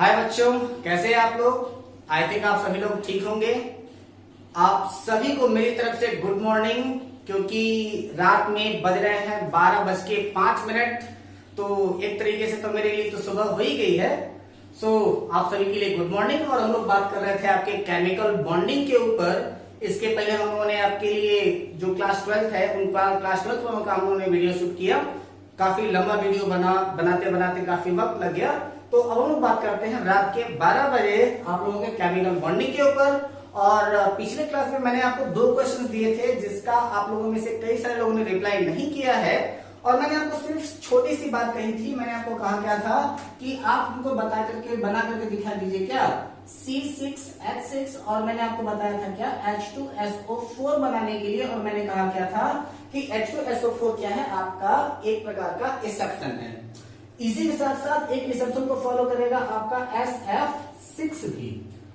हाय बच्चों, कैसे हैं आप लोग। आई थिंक आप सभी लोग ठीक होंगे। आप सभी को मेरी तरफ से गुड मॉर्निंग, क्योंकि रात में बज रहे हैं 12:05। तो एक तरीके से तो मेरे लिए तो सुबह हो ही गई है। सो आप सभी के लिए गुड मॉर्निंग। और हम लोग बात कर रहे थे आपके केमिकल बॉन्डिंग के ऊपर। इसके पहले हम लोगों ने आपके लिए जो क्लास 12 है उनका क्लास 12 का हम लोगों ने वीडियो शूट किया। काफी लंबा वीडियो बनाते बनाते काफी वक्त लग गया। तो अब हम लोग बात करते हैं रात के 12 बजे आप लोगों के केमिकल बॉन्डिंग के ऊपर। और पिछले क्लास में मैंने आपको 2 क्वेश्चन दिए थे जिसका आप लोगों में से कई सारे लोगों ने रिप्लाई नहीं किया है। और मैंने आपको सिर्फ छोटी सी बात कही थी। मैंने आपको कहा क्या था कि आप हमको बना करके दिखा दीजिए क्या C6H6। और मैंने आपको बताया था क्या H2SO4 बनाने के लिए। और मैंने कहा क्या था कि H2SO4 क्या है, आपका एक प्रकार का रिसेप्शन है। इसी के साथ साथ एक रिसेप्शन को फॉलो करेगा आपका SF6 भी।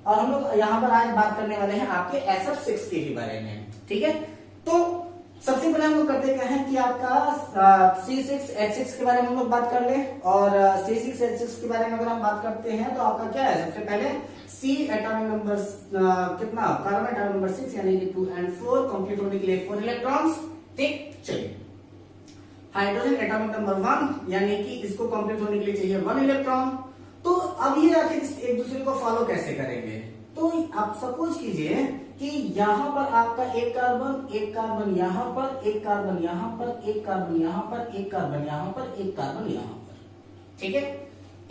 और हम लोग यहाँ पर आज बात करने वाले हैं आपके SF6 के भी बारे में। ठीक है, तो सबसे पहले हम लोग करते क्या है कि आपका C6H6 के बारे में हम लोग बात कर ले। और C6H6 के बारे में अगर हम बात करते हैं तो आपका क्या है, सबसे पहले C एटॉमिक नंबर कितना, कार्बन एटॉमिक नंबर 6 यानी कि 2 and 4 कंप्लीट होने के लिए 4 इलेक्ट्रॉन्स। ठीक, चलिए हाइड्रोजन एटॉमिक नंबर 1 यानी कि इसको कंप्लीट होने के लिए चाहिए 1 इलेक्ट्रॉन। तो अब ये आखिर एक दूसरे को फॉलो कैसे करेंगे। तो आप सपोज कीजिए कि यहाँ पर आपका एक कार्बन यहाँ पर, एक कार्बन यहाँ पर, एक कार्बन यहाँ पर, एक कार्बन यहाँ पर, एक कार्बन यहाँ पर। ठीक है,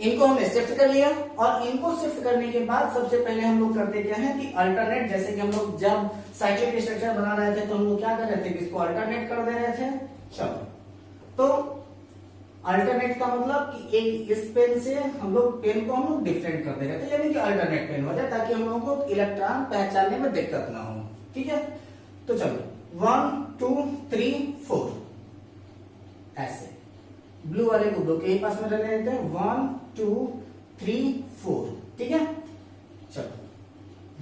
इनको हमने शिफ्ट कर लिया। और इनको शिफ्ट करने के बाद सबसे पहले हम लोग करते क्या है कि अल्टरनेट, जैसे कि हम लोग जब साइक्लिक स्ट्रक्चर बना रहे थे तो हम लोग क्या कर रहे थे कि इसको अल्टरनेट कर दे रहे थे। चलो, तो अल्टरनेट का मतलब कि एक इस पेन से हम लोग पेन को हम लोग डिफरेंट कर दे रहे थे, यानी कि अल्टरनेट पेन हो जाए ताकि हम लोगों को इलेक्ट्रॉन पहचानने में दिक्कत ना हो। ठीक है, तो चलो 1 2 3 4 ऐसे ब्लू वाले को ब्लू के ही पास में रख देते हैं। 1 2 3 4। ठीक है, चलो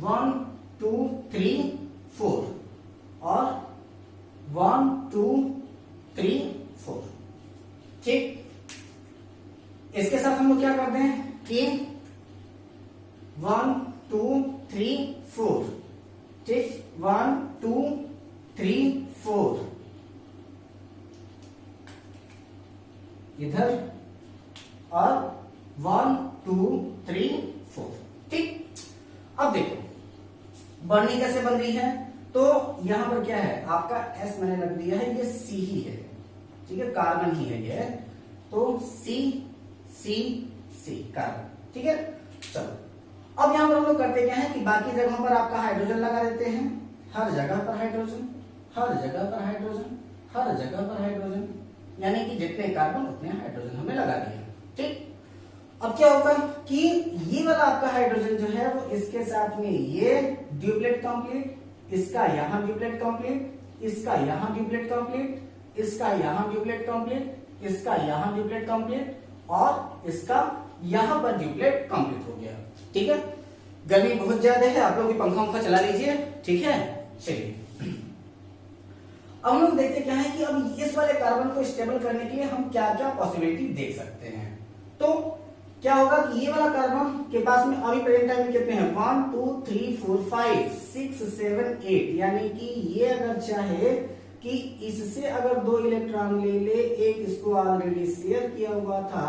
1 2 3 4 और 1 2 3 4। ठीक, इसके साथ हम लोग क्या करते हैं कि 1 2 3 4। ठीक, 1 2 3 4 इधर और 1 2 3 4। ठीक, अब देखो बॉन्डिंग कैसे बन रही है। तो यहां पर क्या है, आपका S मैंने रख दिया है, ये C ही है। ठीक है, कार्बन ही है ये, तो C C C कार्बन। ठीक है, चलो अब यहां पर हम लोग करते क्या है कि बाकी जगहों पर आपका हाइड्रोजन लगा देते हैं। हर जगह पर हाइड्रोजन, हर जगह पर हाइड्रोजन, हर जगह पर हाइड्रोजन, यानी कि जितने कार्बन उतने हाइड्रोजन हमने लगा दिया। ठीक, अब क्या होगा कि ये वाला आपका हाइड्रोजन जो है वो इसके साथ में ये ड्यूप्लेट कंप्लीट, इसका यहां ड्यूप्लेट कंप्लीट, इसका यहां ड्यूप्लेट कंप्लीट, इसका यहां ड्यूप्लेट कंप्लीट, इसका यहां ड्यूप्लेट कंप्लीट और इसका यहां पर ड्यूप्लेट कंप्लीट हो गया। ठीक है, गर्मी बहुत ज्यादा है, आप लोग भी पंखा चला लीजिए। ठीक है, चलिए अब हम लोग देखते क्या है कि अब इस वाले कार्बन को स्टेबल करने के लिए हम क्या क्या पॉसिबिलिटी देख सकते हैं। तो क्या होगा कि ये वाला कार्बन के पास में अभी प्रेजेंट टाइम में कितने हैं, 1 2 3 4 5 6 7 8, यानी कि ये अगर चाहे कि इससे अगर 2 इलेक्ट्रॉन ले ले, एक इसको ऑलरेडी शेयर किया हुआ था,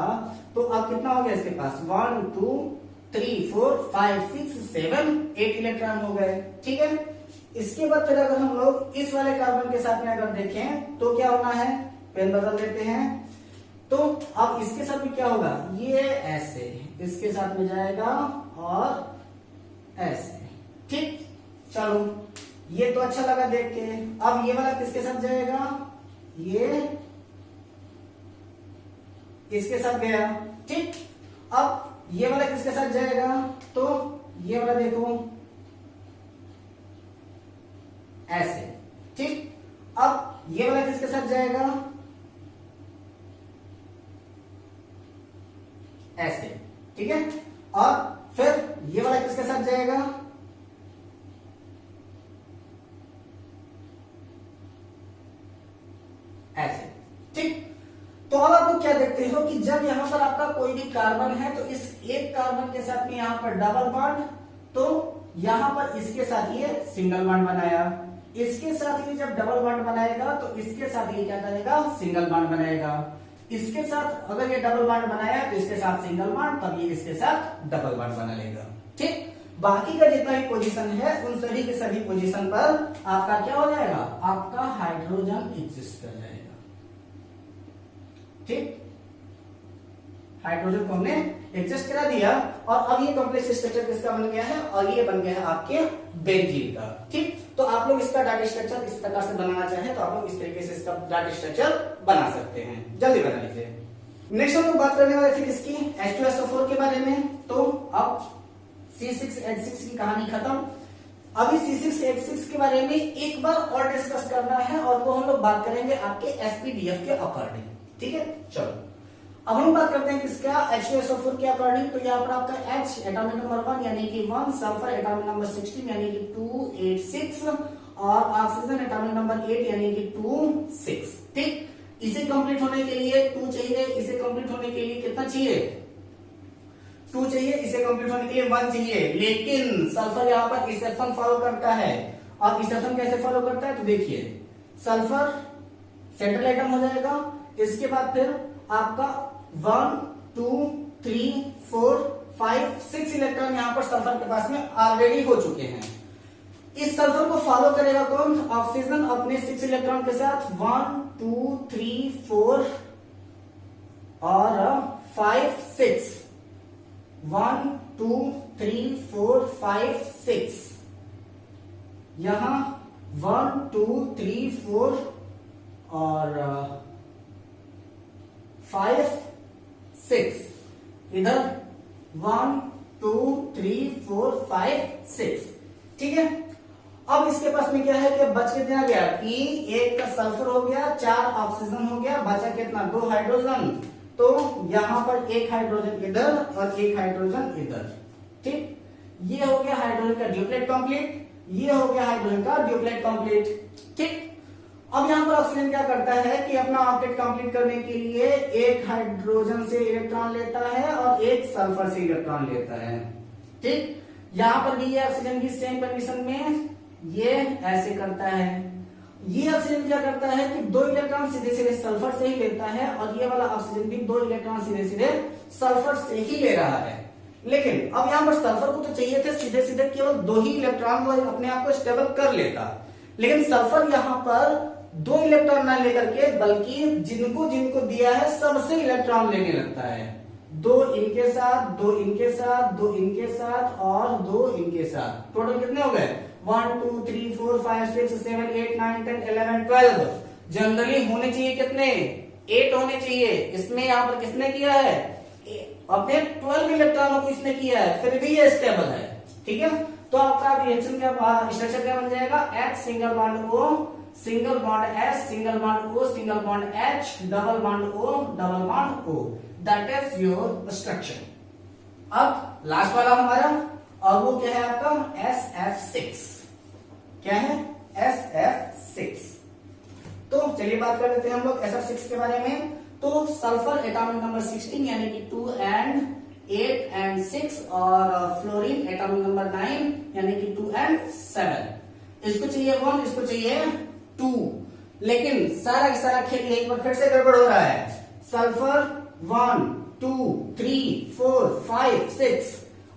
तो अब कितना हो गया इसके पास 1 2 3 4 5 6 7 8 इलेक्ट्रॉन हो गए। ठीक है, इसके बाद फिर अगर हम लोग इस वाले कार्बन के साथ में अगर देखें तो क्या होना है, पेन बदल देते हैं। तो अब इसके साथ में क्या होगा, ये ऐसे इसके साथ में जाएगा और ऐसे। ठीक, चलो ये तो अच्छा लगा देख के। अब ये वाला किसके साथ जाएगा, ये इसके साथ गया। ठीक, अब ये वाला किसके साथ जाएगा, तो ये वाला देखो ऐसे। ठीक, अब ये वाला किसके साथ जाएगा, ऐसे। ठीक है, और फिर ये वाला किसके साथ जाएगा, ऐसे। ठीक, तो अब आप लोग क्या देखते हो कि जब यहां पर आपका कोई भी कार्बन है, तो इस एक कार्बन के साथ में यहाँ पर डबल बॉन्ड, तो यहाँ पर इसके साथ ये सिंगल बॉन्ड बनाया, इसके साथ ये जब डबल बॉन्ड बनाएगा तो इसके साथ ये क्या करेगा, सिंगल बॉन्ड बनाएगा, इसके साथ अगर ये डबल बॉन्ड बनाया तो इसके साथ सिंगल बॉन्ड, तब ये इसके साथ डबल बॉन्ड बना लेगा। ठीक, बाकी का जितना भी पोजीशन है उन सभी के सभी पोजीशन पर आपका क्या हो जाएगा, आपका हाइड्रोजन एग्जिस्ट कर जाएगा। ठीक, हाइड्रोजन को हमने एग्जिस्ट करा दिया और अब ये कॉम्प्लेक्स स्ट्रक्चर किसका बन गया है, और ये बन गया है आपके बेंजीन का। ठीक, तो आप लोग इसका डाटा स्ट्रक्चर इस प्रकार से बनाना चाहें तो आप लोग इस तरीके से इसका डाटा स्ट्रक्चर बना सकते हैं, जल्दी बना लीजिए। नेक्स्ट हम लोग बात करने वाले थे इसकी H2SO4 के बारे में। तो अब C6H6 की कहानी खत्म। अभी C6H6 के बारे में एक बार और डिस्कस करना है और वो हम लोग बात करेंगे आपके SPDF के अकॉर्डिंग। ठीक है, चलो अब हम बात करते हैं किसका, H2SO4 के अकॉर्डिंग। तो यहाँ पर आपका H एटॉमिक नंबर 1 यानी कि 1, सल्फर एटॉमिक नंबर 16 यानी कि 286 और ऑक्सीजन एटॉमिक नंबर 8 यानी कि 26। ठीक, इसे कंप्लीट होने के लिए 2 चाहिए, इसे कंप्लीट होने के लिए कितना चाहिए, 2 चाहिए, इसे कंप्लीट होने के लिए 1 चाहिए। लेकिन सल्फर यहाँ पर एक्सेप्शन फॉलो करता है, और एक्सेप्शन कैसे फॉलो करता है तो देखिए, सल्फर सेंट्रल एटम हो जाएगा, इसके बाद फिर आपका 1 2 3 4 5 6 इलेक्ट्रॉन यहाँ पर सल्फर के पास में ऑलरेडी हो चुके हैं। इस सल्फर को फॉलो करेगा कौन, ऑक्सीजन अपने 6 इलेक्ट्रॉन के साथ 1 2 3 4 और 5 6, 1 2 3 4 5 6, यहां 1 2 3 4 और 5 6, इधर 1 2 3 4 5 6। ठीक है, अब इसके पास में क्या है कि बच के कितना गया कि एक का सल्फर हो गया, 4 ऑक्सीजन हो गया, बचा कितना 2 हाइड्रोजन। तो यहां पर एक हाइड्रोजन इधर और एक हाइड्रोजन इधर। ठीक, ये हो गया हाइड्रोजन का ड्यूप्लेट कंप्लीट, ये हो गया हाइड्रोजन का ड्यूप्लेट कंप्लीट। ठीक, अब यहां पर ऑक्सीजन क्या करता है कि अपना ऑक्टेट कंप्लीट करने के लिए एक हाइड्रोजन से इलेक्ट्रॉन लेता है और एक सल्फर से इलेक्ट्रॉन लेता है। ठीक, यहां पर भी ये ऑक्सीजन की सेम कंडीशन में ये ऐसे करता है। ये ऑक्सीजन क्या करता है कि 2 इलेक्ट्रॉन सीधे सीधे सल्फर से ही लेता है और ये वाला ऑक्सीजन भी 2 इलेक्ट्रॉन सीधे सीधे सल्फर से ही ले रहा है। लेकिन अब यहां पर सल्फर को तो चाहिए थे सीधे सीधे केवल 2 ही इलेक्ट्रॉन, वो अपने आप को स्टेबल कर लेता, लेकिन सल्फर यहां पर 2 इलेक्ट्रॉन ना लेकर के बल्कि जिनको जिनको दिया है सबसे इलेक्ट्रॉन लेने लगता है। 2 इनके साथ, 2 इनके साथ, 2 इनके साथ और 2 इनके साथ। टोटल कितने हो गए 1 2 3 4 5 6 7 8 9 10 11 12। जनरली होने चाहिए कितने 8 होने चाहिए, इसमें यहाँ पर किसने किया है अपने 12 इलेक्ट्रॉनों को इसने किया है, फिर भी ये स्टेबल है। ठीक है, तो आपका रिएक्शन का स्ट्रक्चर क्या बन जाएगा, H single bond O single bond S single bond O single bond H double bond O double bond O। That is your structure. अब लास्ट वाला हमारा, और वो क्या है आपका SF6। क्या है SF6। तो चलिए बात कर लेते हैं हम लोग SF6 के बारे में। तो सल्फर एटॉमिक नंबर 16 यानी कि 2 and 8 and 6 और फ्लोरीन एटॉमिक नंबर 9 यानी कि 2 and 7। इसको चाहिए 1, इसको चाहिए 2, लेकिन सारा का सारा खेल एक बार फिर से गड़बड़ हो रहा है। सल्फर 1 2 3 4 5 6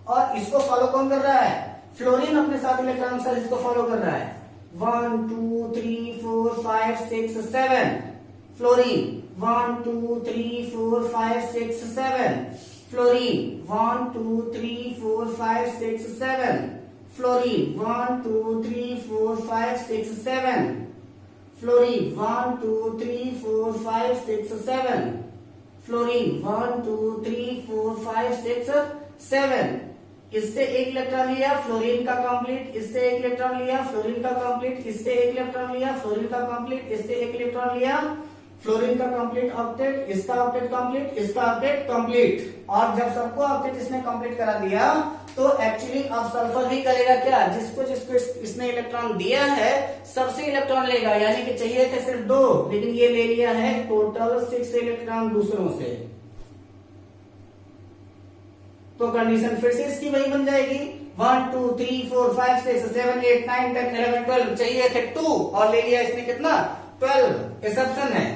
और इसको फॉलो कौन कर रहा है, फ्लोरीन अपने साथ इलेक्ट्रॉन के साथ इसको फॉलो कर रहा है। 1 2 3 4 5 6 7 fluorine, 1 2 3 4 5 6 7 fluorine, 1 2 3 4 5 6 7 fluorine, 1 2 3 4 5 6 7 fluorine, 1 2 3 4 5 6 7 fluorine, 1 2 3 4 5 6 7। इससे एक इलेक्ट्रॉन लिया फ्लोरीन का कंप्लीट, इससे एक इलेक्ट्रॉन लिया फ्लोरीन का कंप्लीट, इससे एक इलेक्ट्रॉन लिया फ्लोरीन का कंप्लीट, इससे एक इलेक्ट्रॉन लिया फ्लोरीन का कंप्लीट ऑक्टेट, इसका ऑक्टेट कंप्लीट, इसका ऑक्टेट कंप्लीट। और जब सबको ऑक्टेट इसने कंप्लीट करा दिया तो एक्चुअली अब सल्फर भी करेगा क्या, जिसको जिसको इसने इलेक्ट्रॉन दिया है सबसे इलेक्ट्रॉन लेगा, यानी कि चाहिए थे सिर्फ 2 लेकिन ये ले लिया है टोटल 6 इलेक्ट्रॉन दूसरों से। तो कंडीशन फिर से इसकी वही बन जाएगी 1 2 3 4 5 6 7 8 9 10 11 12 चाहिए थे 2 और ले लिया इसने कितना 12 एक्सेप्शन है,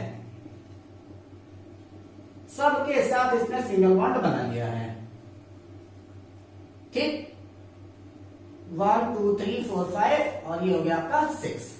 सबके साथ इसने सिंगल बॉन्ड बना लिया है। ठीक 1 2 3 4 5 और ये हो गया आपका 6।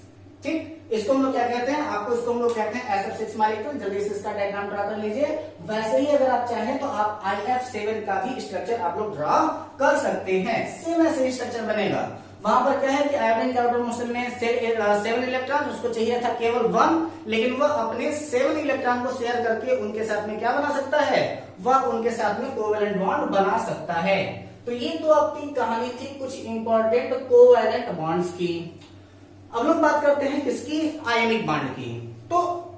ठीक इसको हम लोग क्या कहते हैं, आपको इसको हम लोग कहते हैं SF6 मॉलिक्यूल। जल्दी से इसका डायग्राम ड्रा कर लीजिए। वैसे ही अगर आप चाहें तो आप IF7 का भी स्ट्रक्चर आप लोग ड्रा कर सकते हैं, सेम ऐसे ही स्ट्रक्चर बनेगा। वहां पर क्या है कि आयोडीन के आउटर मोशन में 7 इलेक्ट्रॉन, उसको चाहिए था केवल 1, लेकिन वह अपने 7 इलेक्ट्रॉन को शेयर करके उनके साथ में क्या बना सकता है, वह उनके साथ में कोवेलेंट बॉन्ड बना सकता है। तो ये तो आपकी कहानी थी कुछ इंपॉर्टेंट कोवेलेंट बॉन्ड्स की। अब लोग बात करते हैं किसकी, आयनिक बॉन्ड की। तो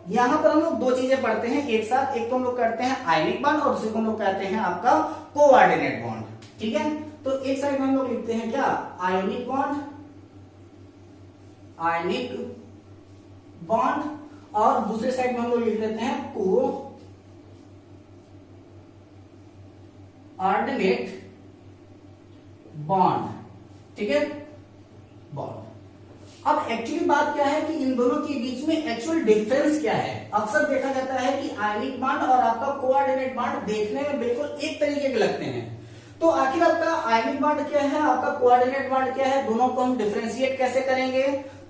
यहां पर हम लोग दो चीजें पढ़ते हैं एक साथ, एक तो हम लोग करते हैं आयनिक बॉन्ड और दूसरे को हम लोग कहते हैं आपका कोऑर्डिनेट बॉन्ड। ठीक है, तो एक साइड में हम लोग लिखते हैं क्या, आयनिक बॉन्ड, आयनिक बॉन्ड, और दूसरे साइड में हम लोग लिख देते हैं कोऑर्डिनेट बॉन्ड। ठीक है, बॉन्ड। अब एक्चुअली बात क्या है कि इन दोनों के बीच में एक्चुअल डिफरेंस क्या है। अक्सर देखा जाता है कि आयनिक बॉन्ड और आपका कोऑर्डिनेट बॉन्ड देखने में बिल्कुल एक तरीके के लगते हैं, तो आखिर आपका आयनिक बॉन्ड क्या है, आपका कोऑर्डिनेट बॉन्ड क्या है, दोनों को हम डिफरेंशिएट कैसे करेंगे।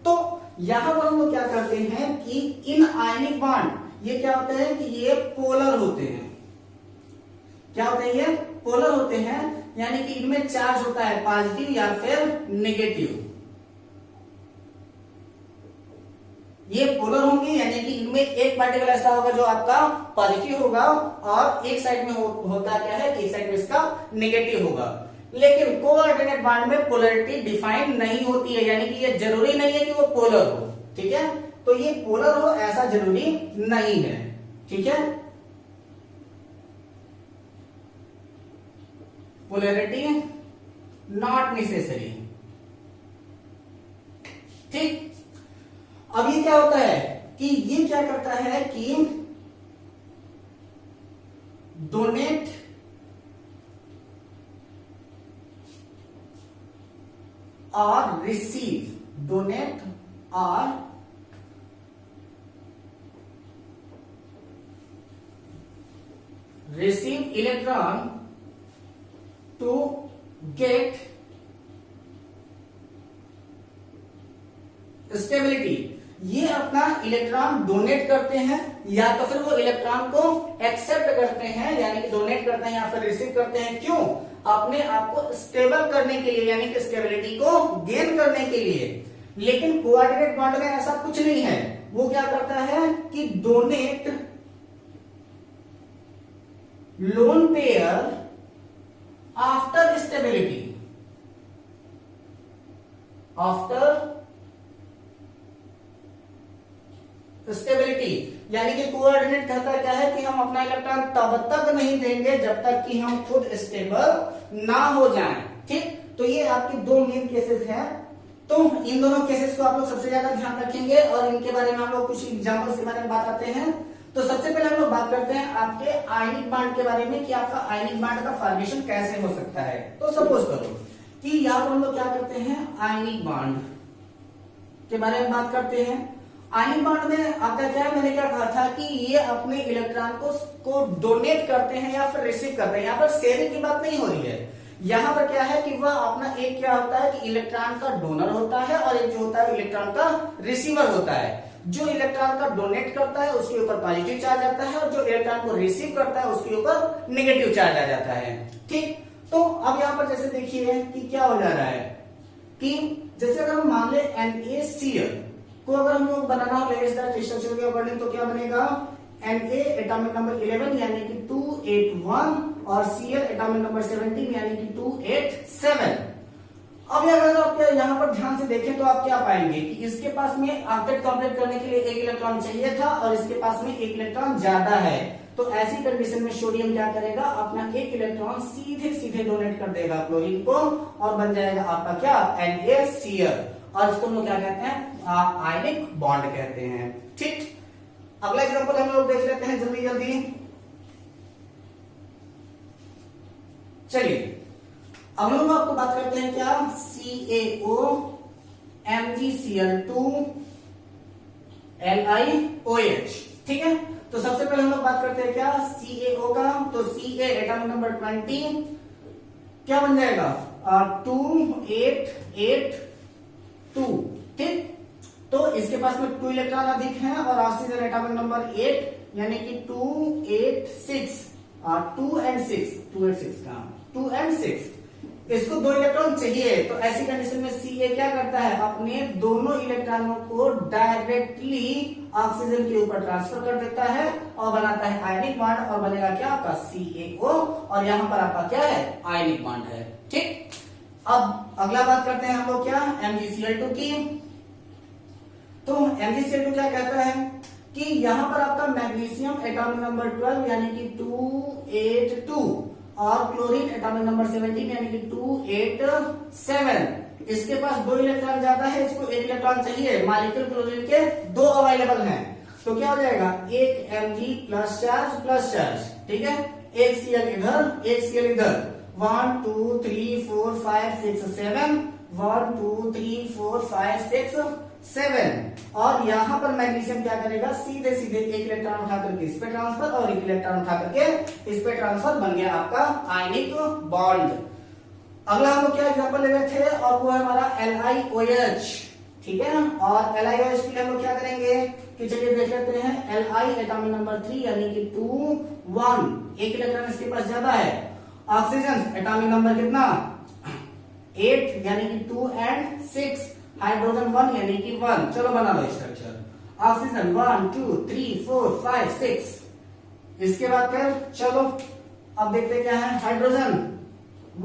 तो यहां पर हम लोग क्या करते हैं कि इन आयनिक बॉन्ड ये क्या होते हैं कि ये पोलर होते हैं। क्या होते हैं, ये पोलर होते हैं, यानी कि इनमें चार्ज होता है पॉजिटिव या फिर नेगेटिव। ये पोलर होंगे, यानी कि इनमें एक पार्टिकल ऐसा होगा जो आपका पॉजिटिव होगा और एक साइड में होता क्या है कि एक साइड में इसका नेगेटिव होगा। लेकिन कोऑर्डिनेट बॉन्ड में पोलरिटी डिफाइन नहीं होती है, यानी कि ये जरूरी नहीं है कि वो पोलर हो। ठीक है, तो ये पोलर हो ऐसा जरूरी नहीं है। ठीक है, पोलरिटी नॉट नेसेसरी। ठीक, अब ये क्या होता है कि ये क्या करता है कि डोनेट और रिसीव, डोनेट और receive electron to get stability. ये अपना इलेक्ट्रॉन डोनेट करते हैं या तो फिर वो इलेक्ट्रॉन को एक्सेप्ट करते हैं, यानी कि डोनेट करते हैं या फिर रिसीव करते हैं। क्यों, अपने आप को स्टेबल करने के लिए, यानी कि स्टेबिलिटी को गेन करने के लिए। लेकिन कोऑर्डिनेट बॉन्ड में ऐसा कुछ नहीं है। वो क्या करता है कि donate lone pair after stability, after stability, यानी कि कोऑर्डिनेट कहता क्या है कि हम अपना इलेक्ट्रॉन तब तक नहीं देंगे जब तक कि हम खुद स्टेबल ना हो जाएं। ठीक, तो ये आपके दो मेन केसेस हैं। तो इन दोनों केसेस को आप लोग सबसे ज्यादा ध्यान रखेंगे और इनके बारे में हम लोग कुछ एग्जांपल्स के बारे में बात करते हैं। तो सबसे पहले हम लोग बात करते हैं आपके आयनिक बॉन्ड के बारे में कि आपका आयनिक बॉन्ड का फॉर्मेशन कैसे हो सकता है। तो सपोज करो कि यहाँ पर हम लोग क्या करते हैं, आयनिक बॉन्ड के बारे में बात करते हैं। आयनिक बॉन्ड में आपका क्या है, मैंने क्या कहा था कि ये अपने इलेक्ट्रॉन को डोनेट करते हैं या फिर रिसीव करते हैं। यहाँ पर शेयरिंग की बात नहीं हो रही है। यहाँ पर क्या है कि वह अपना एक क्या होता है कि इलेक्ट्रॉन का डोनर होता है और एक जो होता है इलेक्ट्रॉन का रिसीवर होता है। जो इलेक्ट्रॉन का डोनेट करता है उसके ऊपर पॉजिटिव चार्ज आता है और जो इलेक्ट्रॉन को रिसीव करता है उसके ऊपर नेगेटिव चार्ज आ जाता है। ठीक, तो अब यहाँ पर जैसे देखिए कि क्या हो जा रहा है कि जैसे अगर हम मान ले NaCl को अगर हम लोग बनाना हो लेवेज स्ट्रक्चर के अकॉर्डिंग तो क्या बनेगा, Na एटॉमिक नंबर 11 यानी कि 281 और Cl एटॉमिक नंबर 17 यानी कि 287। अब अगर आप यहाँ पर ध्यान से देखें तो आप क्या पाएंगे कि इसके पास में ऑक्टेट कंप्लीट करने के लिए एक इलेक्ट्रॉन चाहिए था और इसके पास में एक इलेक्ट्रॉन ज्यादा है। तो ऐसी कंडीशन में सोडियम क्या करेगा, अपना एक इलेक्ट्रॉन सीधे सीधे डोनेट कर देगा क्लोरीन को और बन जाएगा आपका क्या, NaCl। और इसको हम लोग क्या कहते हैं, आयनिक बॉन्ड कहते हैं। ठीक, अगला एग्जांपल हम लोग देख लेते हैं जल्दी जल्दी। चलिए अब हम लोग आपको बात करते हैं क्या, CaO MgCl2 LiOH, ठीक है। तो सबसे पहले हम लोग बात करते हैं क्या, CaO का। तो Ca एटॉमिक नंबर 20 क्या बन जाएगा, 2882, ठीक। तो इसके पास में 2 इलेक्ट्रॉन अधिक हैं और ऑक्सीजन एटॉमिक नंबर 8 यानी कि 286, 2 and 6 इसको 2 इलेक्ट्रॉन चाहिए। तो ऐसी कंडीशन में Ca क्या करता है, अपने दोनों इलेक्ट्रॉनों को डायरेक्टली ऑक्सीजन के ऊपर ट्रांसफर कर देता है और बनाता है आयनिक बॉन्ड और बनेगा क्या आपका CaO, और यहां पर आपका क्या है, आयनिक बॉन्ड है, ठीक। अब अगला बात करते हैं हम लोग क्या, MgCl2 की। तो MgCl2 क्या कहता है कि यहां पर आपका मैग्नीशियम एटॉमिक नंबर 12 यानी कि 282 और क्लोरीन एटॉमिक नंबर 17 यानी कि 287, इसके पास 2 इलेक्ट्रॉन ज्यादा है, इसको 1 इलेक्ट्रॉन चाहिए। मॉलिक्यूल क्लोरीन के 2 अवेलेबल हैं, तो क्या हो जाएगा, एक Mg प्लस चार्ज, ठीक है, एक Cl इधर, एक Cl इधर, 1 2 3 4 5 6 7, 1 2 3 4 5 6 7, और यहां पर मैग्नीशियम क्या करेगा, सीधे सीधे 1 इलेक्ट्रॉन उठा करके इस पे ट्रांसफर और 1 इलेक्ट्रॉन उठा करके इस पे ट्रांसफर, बन गया आपका आयनिक बॉन्ड। अगला हम लोग क्या एग्जांपल ले रहे थे, और वो है हमारा LiOH, ठीक है। और LiOH के लिए हम लोग क्या करेंगे कि चलिए देख लेते हैं, Li एटॉमिक नंबर 3 यानी कि 2 1, 1 इलेक्ट्रॉन इसके पास ज्यादा है। ऑक्सीजन एटॉमिक नंबर कितना, 8 यानी कि 2 and 6, हाइड्रोजन 1 यानी कि 1। चलो बना लो स्ट्रक्चर, ऑक्सीजन 1 2 3 4 5 6। इसके बाद फिर चलो अब देखते क्या है, हाइड्रोजन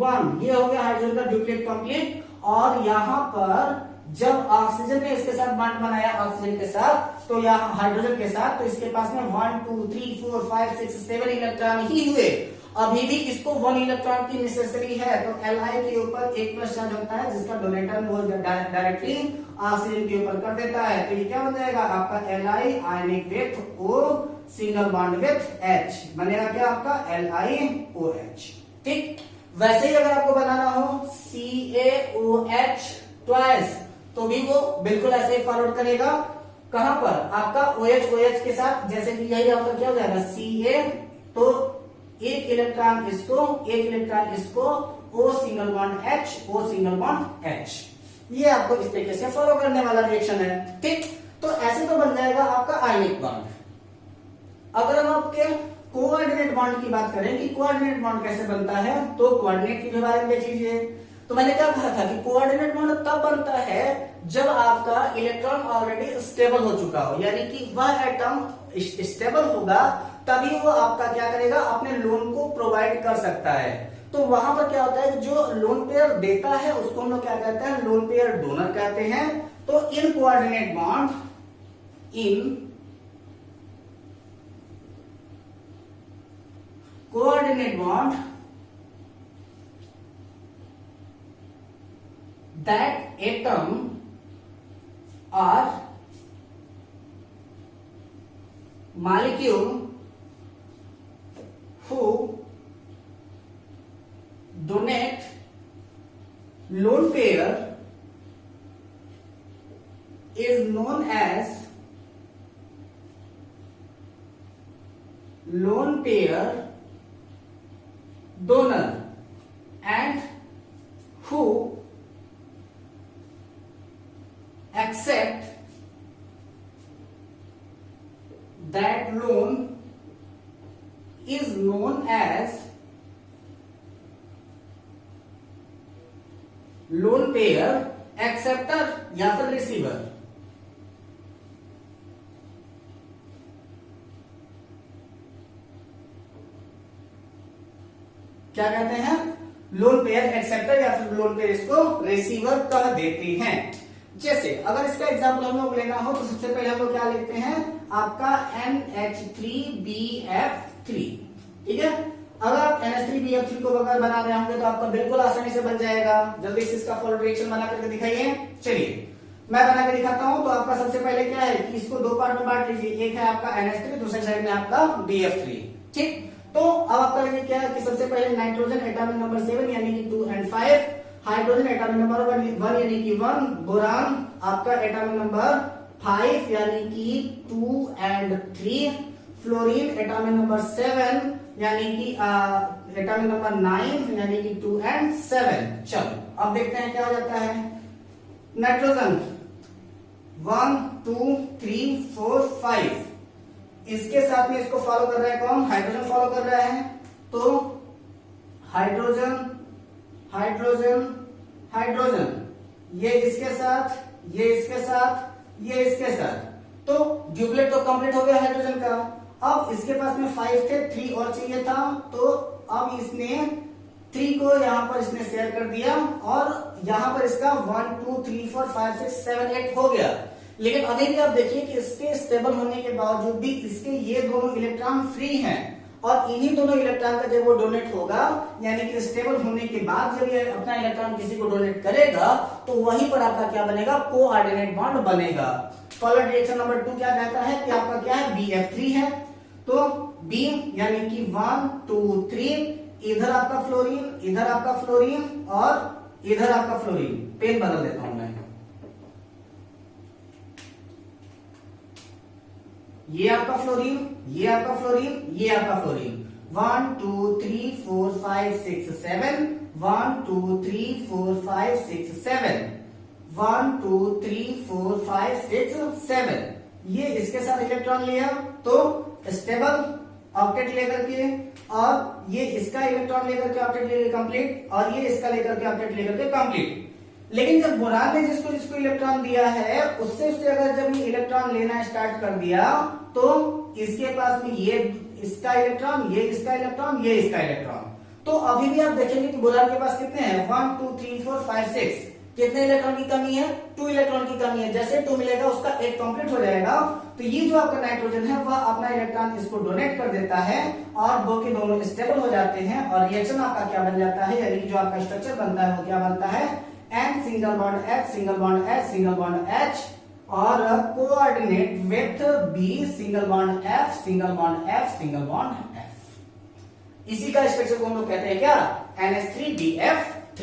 1, ये हो गया हाइड्रोजन का ड्यूप्लेट कंप्लीट। और यहां पर जब ऑक्सीजन ने इसके साथ बॉन्ड बनाया, ऑक्सीजन के साथ, तो यहाँ हाइड्रोजन के साथ, तो इसके पास में 1 2 3 4 5 6 7 इलेक्ट्रॉन ही हुए। अभी भी इसको 1 इलेक्ट्रॉन की नेसेसरी है, तो Li के ऊपर 1 प्लस चार्ज होता है, जिसका डोनेटर वो डायरेक्टली ऑक्सीजन के ऊपर कर देता है। तो ये क्या बन जाएगा आपका Li ionic with O single bond with H, बनेगा क्या आपका LiOH, ठीक। वैसे ही अगर आपको बनाना हो CaOH ट्वाइस, तो भी वो बिल्कुल ऐसे ही फॉरवर्ड करेगा। कहां पर आपका OH के साथ, जैसे कि यही आपका क्या हो जाएगा Ca, तो 1 इलेक्ट्रॉन इसको, 1 इलेक्ट्रॉन इसको, O single bond H, O single bond H। ये आपको इस तरीके से फॉलो करने वाला रिएक्शन है, ठीक। तो ऐसे तो बन जाएगा आपका आयनिक बॉन्ड। अगर हम आपके कोऑर्डिनेट बॉन्ड की बात करें कि कोऑर्डिनेट बॉन्ड कैसे बनता है, तो कोऑर्डिनेट के बारे में देख लीजिए। तो मैंने क्या कहा था कि कोऑर्डिनेट बॉन्ड तब बनता है जब आपका इलेक्ट्रॉन ऑलरेडी स्टेबल हो चुका हो, यानी कि वह एटम स्टेबल होगा, तभी वो आपका क्या करेगा, अपने लोन को प्रोवाइड कर सकता है। तो वहां पर क्या होता है, जो लोन पेयर देता है उसको हम लोग क्या कहते हैं, लोन पेयर डोनर कहते हैं। तो इन coordinate bond, in coordinate bond that atom or molecule who donate lone pair is known as lone pair donor, and who accept that loan is known as lone pair acceptor या फिर receiver. क्या कहते हैं, lone pair acceptor या फिर lone pair इसको receiver कह देते हैं। जैसे अगर इसका एग्जाम्पल हम लोग लेना हो तो सबसे पहले हम लोग क्या लेते हैं, आपका NH3BF3, ठीक है। अगर आप NH3BF3 को अगर बना रहे होंगे तो आपका बिल्कुल आसानी से बन जाएगा। जल्दी से इसका फॉलो रिएक्शन बना करके दिखाइए। चलिए मैं बना के दिखाता हूं। तो आपका सबसे पहले क्या है कि इसको 2 पार्ट में बांट लीजिए, एक है आपका NH3, दूसरे साइड में आपका BF3, ठीक। तो अब आपका लगे क्या है कि सबसे पहले नाइट्रोजन एटॉमिक नंबर 7 यानी कि 2 and 5, हाइड्रोजन एटॉमिक नंबर 1 यानी कि 1, बोरान आपका एटॉमिक नंबर 5 यानी कि 2 and 3, फ्लोरीन एटॉमिक नंबर 7 यानी कि एटॉमिक नंबर 9 यानी कि 2 and 7। चलो अब देखते हैं क्या हो जाता है। नाइट्रोजन 1 2 3 4 5, इसके साथ में इसको फॉलो कर रहा है कौन? हाइड्रोजन फॉलो कर रहा है। तो हाइड्रोजन हाइड्रोजन हाइड्रोजन, ये इसके साथ, ये इसके साथ, ये इसके साथ, तो ड्यूप्लेट तो कंप्लीट हो गया हाइड्रोजन का। अब इसके पास में 5 थे, 3 और चाहिए था, तो अब इसने 3 को यहां पर इसने शेयर कर दिया और यहां पर इसका 1 2 3 4 5 6 7 8 हो गया। लेकिन अभी भी आप देखिए कि इसके स्टेबल होने के बावजूद भी इसके ये दोनों इलेक्ट्रॉन फ्री हैं और इन्हीं दोनों इलेक्ट्रॉन का जब वो डोनेट होगा, यानी कि स्टेबल होने के बाद जब ये अपना इलेक्ट्रॉन किसी को डोनेट करेगा तो वहीं पर आपका क्या बनेगा? कोऑर्डिनेट बॉन्ड बनेगा। फॉरवर्ड रिएक्शन नंबर 2 क्या कहता है कि आपका क्या है? BF3 है। तो B यानी कि 1 2 3, इधर आपका फ्लोरीन, इधर आपका फ्लोरीन और इधर आपका फ्लोरीन। पेन बदल देता हूं मैं, ये आपका फ्लोरीन, ये आपका फ्लोरीन, ये आपका फ्लोरीन। 1 2 3 4 5 6 7, 1 2 3 4 5 6 7, 1 2 3 4 5 6 7। ये इसके साथ इलेक्ट्रॉन लिया तो स्टेबल ऑक्टेट लेकर के, और ये इसका इलेक्ट्रॉन लेकर के ऑक्टेट लेकर कंप्लीट, और ये इसका लेकर के ऑक्टेट लेकर के कंप्लीट। लेकिन जब बोरान ने जिसको जिसको इलेक्ट्रॉन दिया है उससे अगर जब ये इलेक्ट्रॉन लेना स्टार्ट कर दिया तो इसके पास में ये इसका इलेक्ट्रॉन, ये इसका इलेक्ट्रॉन, ये इसका इलेक्ट्रॉन। तो अभी भी आप देखेंगे कि बोरान के पास कितने हैं? 1 2 3 4 5 6, कितने इलेक्ट्रॉन की कमी है? 2 इलेक्ट्रॉन की कमी है। जैसे 2 मिलेगा उसका 1 कंप्लीट हो जाएगा। तो ये जो आपका नाइट्रोजन है वह अपना इलेक्ट्रॉन इसको डोनेट कर देता है और दो के दोनों स्टेबल हो जाते हैं और रिएक्शन आपका क्या बन जाता है, यानी कि जो आपका स्ट्रक्चर बनता है वो क्या बनता है? N single bond H single bond H single bond H और coordinate with B single bond F single bond F single bond F। इसी का स्ट्रक्चर को हम लोग कहते हैं क्या? NH3BF3।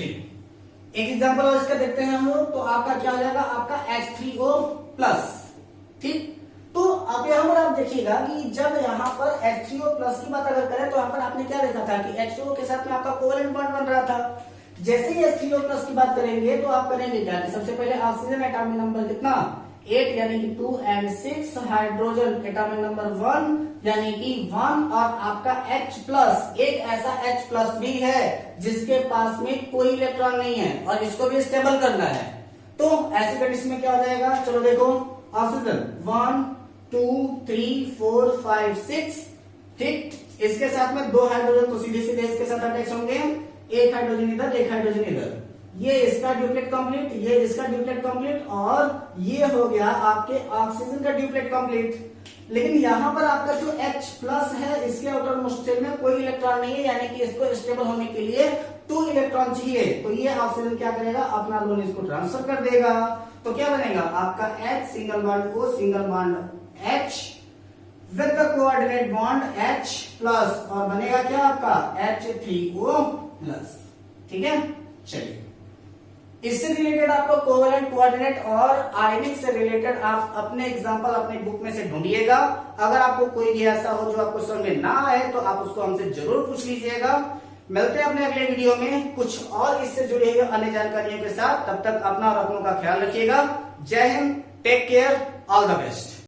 एक एग्जांपल और इसका देखते हैं हम लोग। तो आपका क्या हो जाएगा? आपका H3O+। ठीक, तो अब यहां पर आप देखिएगा कि जब यहाँ पर H3O+ की बात अगर करें तो यहाँ पर आपने क्या देखा था कि H2O के साथ में आपका कोवलेंट बॉन्ड बन रहा था। जैसे ही H3O+ की बात करेंगे तो आप करेंगे क्या कि सबसे पहले ऑक्सीजन एटॉमिक नंबर कितना? 8 यानी कि 2 and 6, हाइड्रोजन एटॉमिक नंबर 1 यानी कि 1 और आपका H+, एक ऐसा H+ भी है जिसके पास में कोई इलेक्ट्रॉन नहीं है और इसको भी स्टेबल करना है। तो ऐसे कंडीशन में क्या हो जाएगा? चलो देखो, ऑक्सीजन 1 2 3 4 5 6, ठीक, इसके साथ में 2 हाइड्रोजन तो सीधे सीधे इसके साथ अटैच होंगे, एक हाइड्रोजन इधर, एक हाइड्रोजन इधर। ये इसका ड्यूप्लेट कंप्लीट, ये इसका ड्यूप्लेट कंप्लीट और ये हो गया आपके ऑक्सीजन का ड्यूप्लेट कंप्लीट। लेकिन यहां पर आपका जो H+ है इसके आउटर मोस्ट शेल में कोई इलेक्ट्रॉन नहीं है, यानी कि इसको स्टेबल होने के लिए 2 इलेक्ट्रॉन चाहिए। तो ये ऑक्सीजन क्या करेगा? अपना लोन इसको ट्रांसफर कर देगा। तो क्या बनेगा? आपका H single bond O single bond H with the coordinate bond H+ और बनेगा क्या आपका? H3O+। ठीक है, चलिए इससे रिलेटेड आपको कोवलेंट, कोऑर्डिनेट और आयनिक से रिलेटेड आप अपने एग्जांपल अपने बुक में से ढूंढिएगा। अगर आपको कोई भी ऐसा हो जो आपको समझ में ना आए तो आप उसको हमसे जरूर पूछ लीजिएगा। मिलते हैं अपने अगले वीडियो में कुछ और इससे जुड़े हुए अन्य जानकारियों के साथ। तब तक अपना और अपनों का ख्याल रखिएगा। जय हिंद, take care, all the best.